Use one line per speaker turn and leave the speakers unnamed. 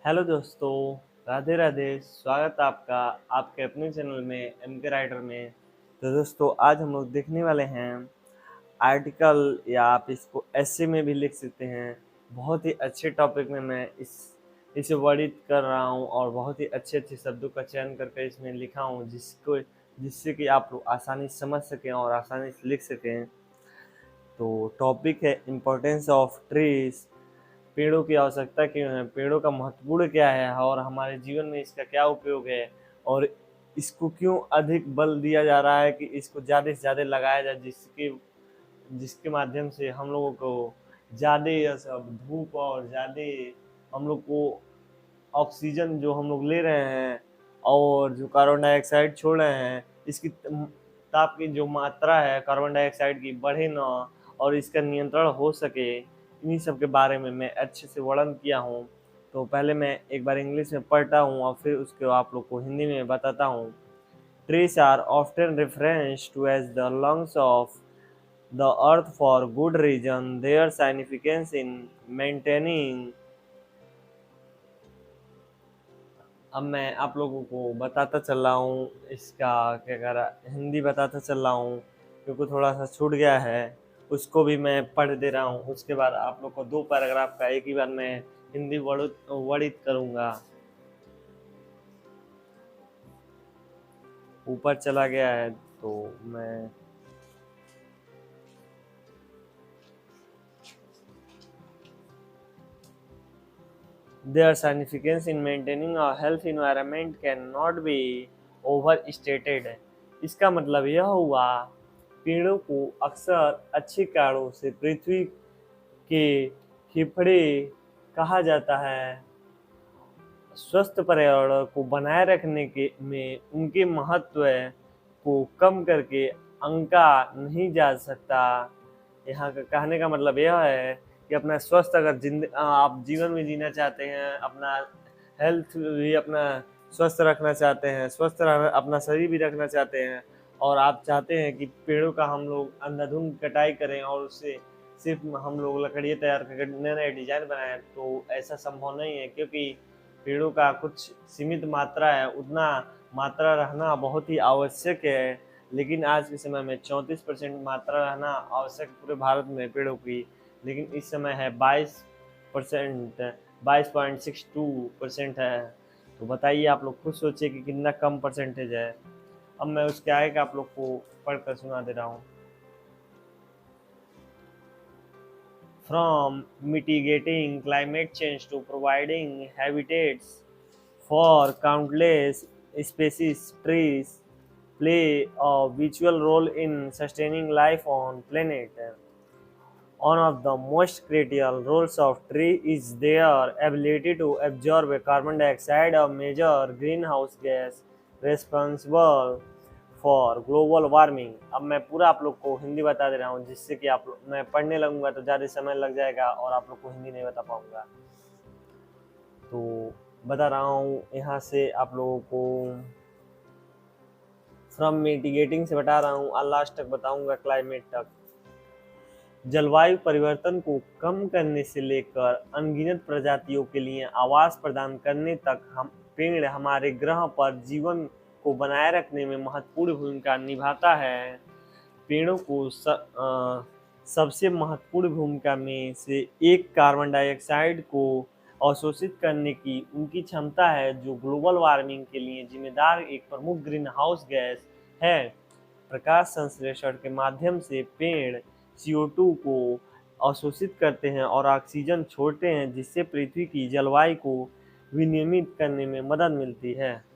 Hello दोस्तों, राधे राधे। स्वागत है आपका आपके अपने चैनल में एम के राइटर में। तो दोस्तों, आज हम लोग देखने वाले हैं आर्टिकल, या आप इसको ऐसे में भी लिख सकते हैं। बहुत ही अच्छे टॉपिक में मैं इसे वर्णित कर रहा हूँ और बहुत ही अच्छे अच्छे शब्दों का चयन करके इसमें लिखा हूँ, जिससे कि आप लोग आसानी से समझ सकें और आसानी से लिख सकें। तो टॉपिक है इम्पोर्टेंस ऑफ ट्रीज। पेड़ों की आवश्यकता क्यों है, पेड़ों का महत्वपूर्ण क्या है और हमारे जीवन में इसका क्या उपयोग है, और इसको क्यों अधिक बल दिया जा रहा है कि इसको ज़्यादा से ज़्यादा लगाया जाए, जिसके जिसके माध्यम से हम लोगों को ज़्यादा सब धूप और ज़्यादा हम लोग को ऑक्सीजन जो हम लोग ले रहे हैं और जो कार्बन डाइऑक्साइड छोड़ रहे हैं, इसकी ताप की जो मात्रा है कार्बन डाइऑक्साइड की बढ़े ना, और इसका नियंत्रण हो सके। इन्हीं सब के बारे में मैं अच्छे से वर्णन किया हूँ। तो पहले मैं एक बार इंग्लिश में पढ़ता हूँ और फिर उसके आप लोग को हिंदी में बताता हूँ। Trees are often referred to as the lungs of the earth for good reason. Their significance in maintaining। अब मैं आप लोगों को बताता चल रहा हूँ, इसका क्या कह रहा हिंदी बताता चल रहा हूँ, क्योंकि थोड़ा सा छूट गया है। उसको भी मैं पढ़ दे रहा हूँ, उसके बाद आप लोग को 2 पैराग्राफ का एक ही बार मैं हिंदी वर्णित करूँगा। ऊपर चला गया है तो मैं Their significance in maintaining a healthy environment cannot be overstated। इसका मतलब यह हुआ, पेड़ों को अक्सर अच्छे कारणों से पृथ्वी के फेफड़े कहा जाता है। स्वस्थ पर्यावरण को बनाए रखने के में उनके महत्व को कम करके अंका नहीं जा सकता। यहाँ का कहने का मतलब यह है कि अपना स्वस्थ अगर आप जीवन में जीना चाहते हैं, अपना हेल्थ भी अपना स्वस्थ रखना चाहते हैं, अपना शरीर भी रखना चाहते हैं, और आप चाहते हैं कि पेड़ों का हम लोग अंधाधुंध कटाई करें और उससे सिर्फ हम लोग लकड़ियाँ तैयार करके नए नए डिजाइन बनाएं, तो ऐसा संभव नहीं है, क्योंकि पेड़ों का कुछ सीमित मात्रा है। उतना मात्रा रहना बहुत ही आवश्यक है, लेकिन आज के समय में 34% मात्रा रहना आवश्यक पूरे भारत में पेड़ों की, लेकिन इस समय है 22%, 22.62% है। तो बताइए, आप लोग खुद सोचिए कि कितना कम परसेंटेज है। अब मैं उसके आगे का आप लोग को पढ़कर सुना दे रहा हूँ। From mitigating climate change to providing habitats for countless species, trees play a vital role in sustaining life on planet. One of the most critical roles of tree is their ability to absorb carbon dioxide, a major greenhouse gas responsible for global warming. अब मैं पूरा आप लोग को हिंदी बता दे रहा हूँ, जिससे कि मैं पढ़ने लगूंगा तो ज़्यादा समय लग जाएगा और आप लोग को हिंदी नहीं बता पाऊंगा। तो बता रहा हूँ यहाँ से आप लोगों को, फ्रॉम मिटिगेटिंग से बता रहा हूँ और लास्ट तक बताऊंगा क्लाइमेट तक। जलवायु परिवर्तन को कम करने से लेकर अनगिनत प्रजातियों के लिए आवास प्रदान करने तक हम पेड़ हमारे ग्रह पर जीवन को बनाए रखने में महत्वपूर्ण भूमिका निभाता है। पेड़ों को सबसे महत्वपूर्ण भूमिका में से एक कार्बन डाइऑक्साइड को अवशोषित करने की उनकी क्षमता है, जो ग्लोबल वार्मिंग के लिए जिम्मेदार एक प्रमुख ग्रीन हाउस गैस है। प्रकाश संश्लेषण के माध्यम से पेड़ CO2 को अवशोषित करते हैं और ऑक्सीजन छोड़ते हैं, जिससे पृथ्वी की जलवायु को विनियमित करने में मदद मिलती है।